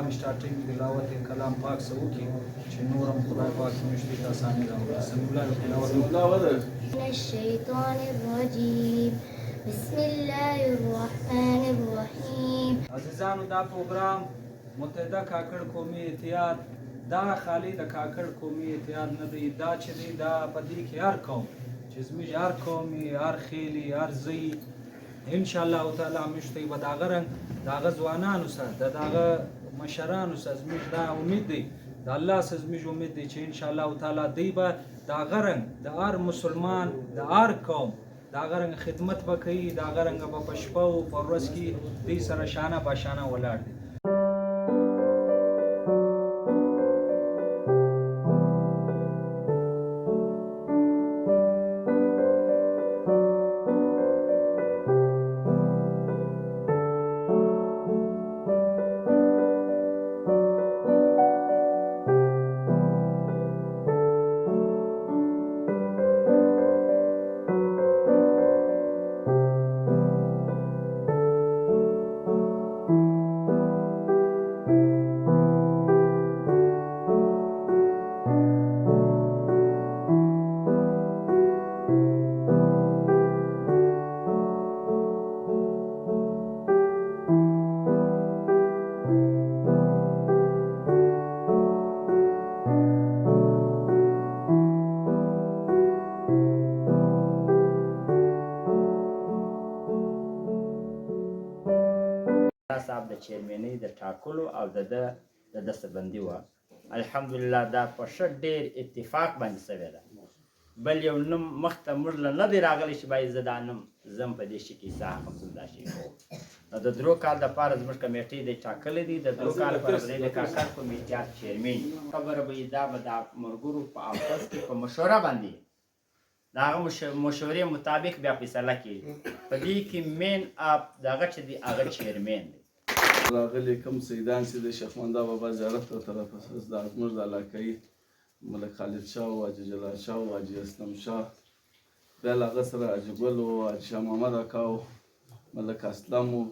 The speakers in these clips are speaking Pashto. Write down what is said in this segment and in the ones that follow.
کلام سٹارټینګ تلاوت کلام پاک سره وکړي چې نور هم خدای پاک موږ ته اساني راوړي. بسم الله تلاوت من الشيطان الرجيم بسم الله الرحمن الرحيم. عزیزانو دا پروګرام متحده کاکړ قومي اتحاد دا خالی د کاکړ قومي اتحاد نه دی، دا چې دی دا په دې کې هر قوم چې زموږ هر قومي هر خیلي هر زوی ان شاء الله تعالی موږ ته به د هغه رنګ د هغه ځوانانو سره د هغه مشرانو سره زموږ دا امید دی، د الله سره زموږ امید دی چې ان شاء الله تعالی دوی به د هغه رنګ د هر مسلمان د هر قوم د هغه رنګ خدمت به کوي، د هغه رنګ به په شپه او په ورځ کې دوی سره شانه باشانه ولاړ دي. صاحب د چیرمنۍ د ټاکلو او د دستبندي وه الحمدلله دا په ښه ډېر اتفاق باندې شوې ده. بل یو نوم مخته موږ له نه دی راغلی چې باید زه دا نوم زم په دې شي کې حصه اخلم زم دا شي کوم. نو د درو کال دپاره زموږ کمیټۍ دی ټاکلی دی، د درو کال لپاره به دی د کاکړ قومي اتحاد چیرمن خبره به دا به د ملګرو په آفس کې په مشوره باندې د هغه مشورې مطابق بیا فیصله کېږي. په دې کې مین اپ د هغه چې دی هغه چیرمن دی. راغلي کوم سیدان چې د شیخ منده بابا زیارت ته طرف اساس د زموږ د علاقه‌ایي ملک خالد شاه او حاجي جلال شاه او حاجي اسلم شاه، بیا له هغه سره حاجي ګل او حاجي شاه محمد اکا او ملک اسلم او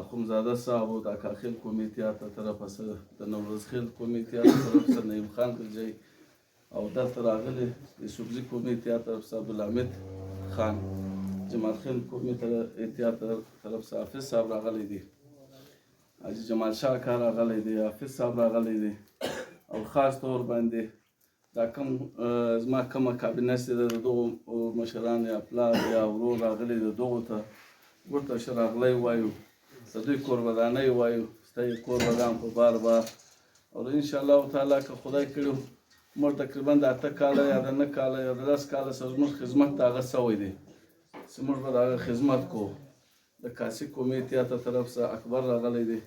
اخوندزاده صاحب او د اکاخیل قومي اتحاد ته طرف سره د نوروز خیل قومي اتحاد ته طرف سره نعیم خان خلجی او دلته راغلي د سوبزي قومي اتحاد طرف سره عبدالحمید خان، جمال خیل قومي اتحاد طرف سره حافظ صاحب راغلی دی، حاجي جمال شاه اکا راغلی دی، حافظ صاحب راغلی دی او خاص طور باندې دا کوم زما کومه کابینه چې د دغو مشران یا پلار یا ورور راغلي د دغو ته ورته ښه راغلی وایو، د دوی کوربدانۍ وایو، ستا یې کوربدان په بار بار او انشاء الله تعالی که خدای کړي موږ تقریبا د 8 کاله یا د 9 کاله یا د 10 کاله سره زموږ خدمت د هغه سوی دی چې موږ به د هغه خدمت کوو. د کاسي قومي اتحاد ته طرف سره اکبر راغلی دی،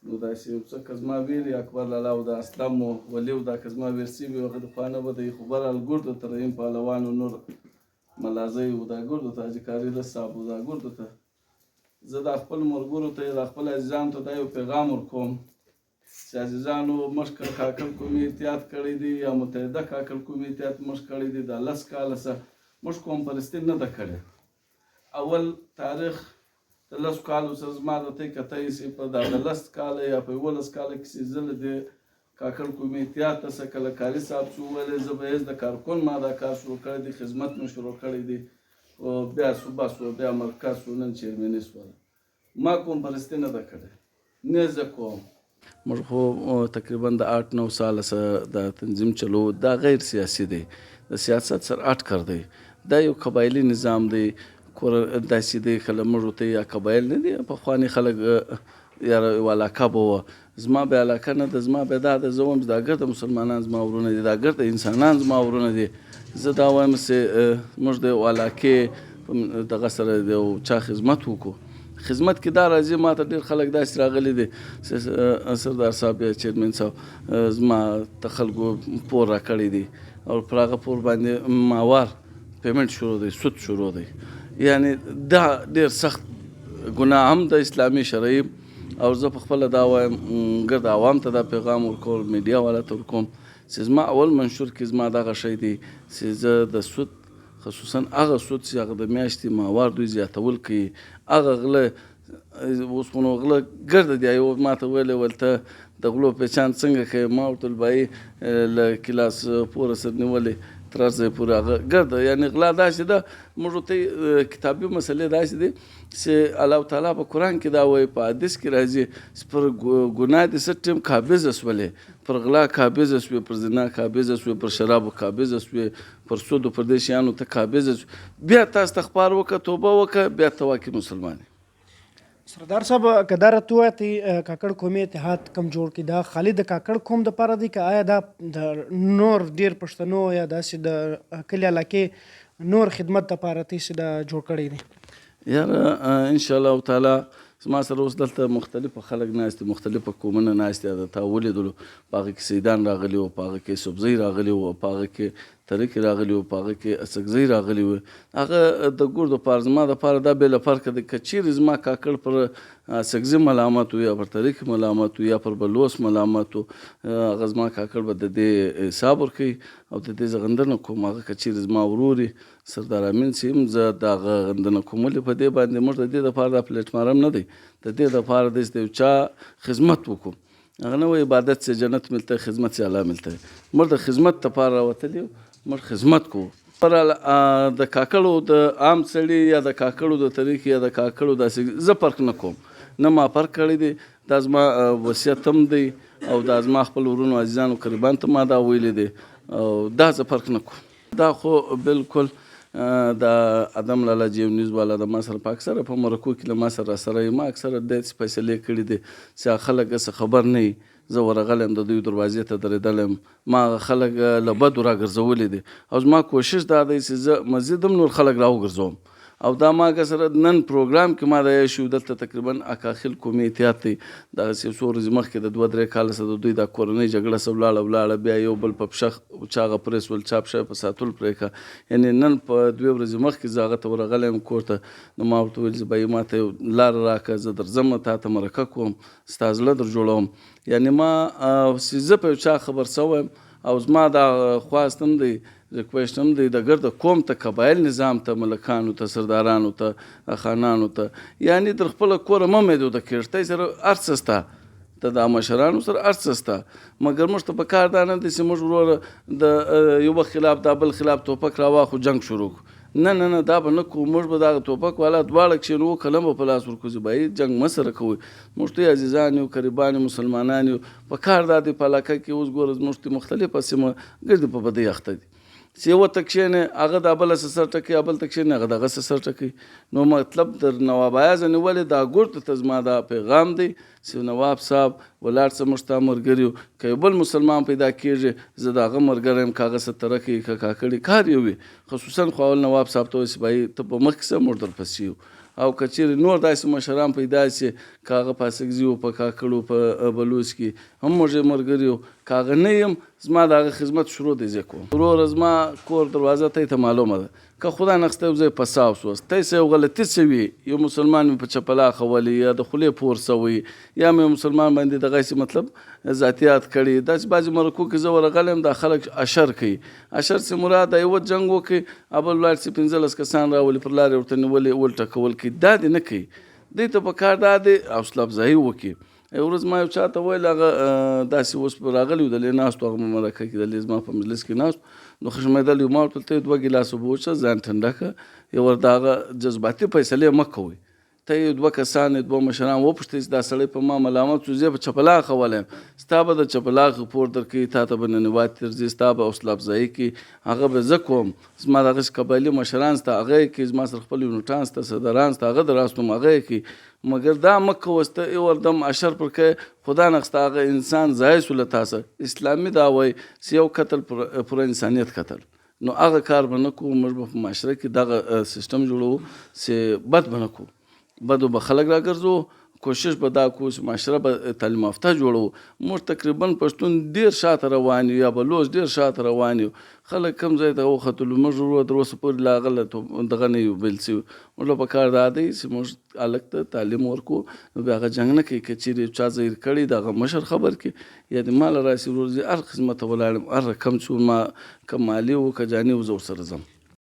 نو داسې یو څه که زما ویلي اکبر لالا او د اسلم و ولي او دا که زما ویل سوي وي هغه د خوا نه به د خبر الګردو ته رحیم پهلوان او نور ملازۍ و دا ګردو ته حاجي کاري رس صاحب و دا ګردو ته زه دا خپل ملګرو ته د خپل عزیزانو ته دا یو پیغام ورکوم چې عزیزانو موږ کاکړ قومي اتحاد کړی دی یا متحده کاکړ قومي اتحاد موږ کړی دی دا 10 کاله څه موږ قوم پرستي نه ده کړې. اول تاریخ د 10 کالو سره زما د ته کته یې په دا 10 کاله یا په 11 کاله کې چې زه د کاکړ قومي اتحاد ته څه کله کاري صاحب څه وویلې زه به د کارکون ما دا کار شروع کړی دی، خدمت مې شروع کړی دی، بیا صوبه شو بیا مرکز شو نن چیرمني شوله. ما قوم پرستي نه ده کړې نه زه کوم. موږ خو تقریبا د 8-9 ساله سره د تنظیم چلو دا غیر سیاسي دی، د سیاست سره اټ کړ دی، دا یو قبایلي نظام دی داسې دی خلک موږ ته یا قبایل نه دي پخواني خلک یا یو علاقه به وه زما بیا علاقه نه ده، زما بیا دا ده زه وایم دا ګرده مسلمانان زما ورونه دي، دا ګرده انسانان زما ورونه دي. زه دا وایم چې موږ د یو علاقې دغه سره د یو چا خدمت وکړو. خدمت کې دا راځي ما ته ډېر خلک داسې راغلي دي سردار صاحب یا چیرمن صاحب زما ته خلکو پور راکړی دی او پر هغه پور باندې ماوار پیمنټ شروع دی، سود شروع دی. یعنی دا ډېر سخت ګناه هم د اسلامي شرعي او زه په خپله دا وایم ګرد عوام ته دا پیغام ورکول میډیا والا ته ورکوم چې زما اول منشور کې زما دغه شی دی چې زه د سود خصوصا هغه سود چې هغه د میاشتې ماوار دوی زیاتول کوي هغه غله اوسپنو غله ګرده دی یو ما ته ویلې ول ته د غلو پېچان څنګه کوې ما ورته ویل بایي له کلاس پوره سر نیولې تر هر ځای پورې هغه ګرده یعنې غلا داسې ده موږ ورته کتابي مسلې داسې دي چې الله تعالی په قرآن کې دا وایي په حدیث کې راځي چې پر ګناه دې څه ټیم قابضه شولې پر غلا قابضه شوې پر زنا قابضه شوې پر شرابو قابضه شوې پر سودو پر دې شیانو ته قابضه شوې بیا تاسو استغفار وکړه توبه وکړه بیا ته واقعي مسلمان یې سردار صاحب که دا راته ووایې کاکړ قومي اتحاد کم جوړ کړي دا خالي د کاکړ قوم دپاره دی که آیا دا د نور ډېر پښتنو یا داسې د کلي علاقې نور خدمت دپاره تاسې دا جوړ کړی دی یاره انشاءالله تعالی زما سره اوس دلته مختلفه خلک ناست دي مختلفه قومونه ناست دي تا ولیدلو په هغه کې سیدان راغلي وو په هغه کې سبزی راغلي وو په هغه کې ترکې راغلي وو په هغه کې اسکزی راغلي وو هغه د ګور دپاره زما دپاره دا بېله فرقه دی که چیرې زما کاکړ پر اسکزي ملامت وو یا پر ترکې ملامت وو یا پر بلوس ملامت وو هغه زما کاکړ به د دې حساب ورکوي او د دې زه غندنه کوم هغه که چیرې زما ورور سردار امین چې یم زه د هغه غندنه کوم ولې په دې باندې موږ د دې دپاره دا پلیټفارم نه دی د دې دپاره دی چې د یو چا خدمت وکړو هغه نه وایي عبادت سے جنت ملتا ہے خدمت سے اعلیٰ ملتا ہے موږ د خدمت دپاره راوتلي موږ خدمت کوو پر د کاکړو د عام سړي یا د کاکړو د طریقې یا د کاکړو داسې زه فرق نه کوم نه ما فرق کړی دی دا زما وصیت هم دی او دا زما خپل ورونو عزیزانو قریبان ته ما دا ویلی دی او دا زه فرق نه کوم دا خو بالکل د ادم لالا جیو نیوز والا د ما سره په اکثره په مرکو کې له ما سره راسره ما اکثره داسې فیصلې کړي دي چې خلک څه خبر نه وي زه ورغلی یم د دوی دروازې ته درېدلی یم ما هغه خلک له بدو راګرځولي دي او زما کوشش دا دی چې زه مزید هم نور خلک راوګرځوم او دا ما که سره نن پروګرام کې ما د شو دلته تقریبا اکاخیل قومي اتحاد دی دغسې یو څو ورځې مخکې د 2-3 کاله څخه د دوی دا کورنۍ جګړه څه ولاړه بیا یو بل په پښه چا هغه پرېس ول چا پښه په ساتلو پرې کړه یعنې نن په 2 ورځې مخکې زه هغه ته ورغلی یم کور ته نو ما ورته ویل چې بایي ما ته یو لاره راکړه زه درځم تا ته مرکه کوم ستا زړه در جوړوم یعنې ما چې زه په یو چا خبر شوی یم او زما دا خواست هم دی ریکویسټ هم دی د ګرده قوم ته قبایل نظام ته ملکانو ته سردارانو ته خانانو ته یعنې در خپله کوره مه میدو د کښتۍ سره هر څه سته ته د مشرانو سره هر څه سته مګر موږ ته په کار دا نه دی چې موږ وروره د یو بل خلاف دا بل خلاف توپک راواخو جنګ شروع کړو نه دا به نه کوو موږ به دغه توپک والا دواړه کښېنو قلم به په لاس ورکړو چې بایي جنګ مه سره کوئ موږ ته عزیزان یو قریبان یو مسلمانان یو په کار دا دی په علاقه کې اوس ګوره زموږ ته مختلفه سیمه ګردې په بدۍ اخته دي چې یوه ته کښېنې هغه دا بله څه سر ټکوي یا بل ته کښېنې هغه دغه څه سر ټکوي نو مطلب در نواب ایاز نیولې دا ګورته ته زما دا پیغام دی چې نواب صاحب ولاړ څه موږ ستا ملګري یو که یو بل مسلمان پیدا کېږي زه د هغه ملګری یم که هغه څه ترکه یي که کاکړي کار یو وي خصوصا خو اول نواب صاحب ته وایي چې بایي ته په مخکې څه موږ درپسې یو او که چیرې نور داسې مشران پیدا شي که هغه په اسکزي وو په کاکړو په بلوچ کې هم موږ یې ملګري یو که هغه نه یم زما د هغه خدمت شروع دی زه کوم وروره زما کور دروازه ته معلومه ده که خدای نخسته یو ځای په صاف سوست ته یې یو غلطي څه یو مسلمان مې په چپلا اخولی یا د خولې پور سوی یا مې مسلمان باندې دغسې مطلب ذاتیات کړي داسې بعضې مرکو کې زه ورغلی یم دا خلک اشر کوي اشر چې مراد د یوه جنګ وکړي ابل ولاړ چې 15 کسان راولي پر لارې ورته نیولې ولټکول کوي دا دې نه کوي دوی ته په کار دا دی حوصله افزایي وکړي یو ورځ ما یو چا ته ویل هغه داسې اوس په راغلی و دلې ناست و هغه مرکه کې دلې زما په مجلس کې ناست نو خشمېدلی ما ورته ته 2 ګیلاسه اوبه وڅښه ځان ټنډه کړه یو ور د هغه جذباتي فیصلې مه کوئ ته یې 2 کسان 2 مشران وپوښتئ چې دا سړی په ما ملامت شو زه په چپلا اخولی یم ستا به د چپلا پور درکوي تا ته به ننوات ترځي ستا به حوصله افزایي کړي هغه به زه کوم زما دغسې قبایلي مشران سته هغه یې کوي زما سره خپل یونټان سته سرداران سته هغه د راستوم هغه یې کوي مګر دا مه کوه چې یو وردم اشر پر کوې خدا نخسته هغه انسان ضایع شو له تاسه اسلامي دا وایي چې یو قتل پر انسانیت قتل نو هغه کار به نه کوو موږ به په معاشره کې دغه سیستم جوړوو چې بد به نه کوو بدو به خلک راګرځو کوشش به دا کوو چې معاشره به تعلیم یافته جوړوو موږ تقریبا پښتون ډېر شاته روان یو یا بلوچ ډېر شاته روان یو خلک کم ځای ته وختلو موږ ورو تر اوسه پورې لا هغه دغه نه یو بېل شوي موږ له په کار دا دی چې موږ هلک ته تعلیم ورکړو نو بیا هغه جنګ نه کوي که چیرې چا ظهیر کړي د هغه مشر خبر کړي یا د ما له راسي ورور هر خدمت ته ولاړ یم هر رقم چې ما که مالي و که جاني و زه ورسره ځم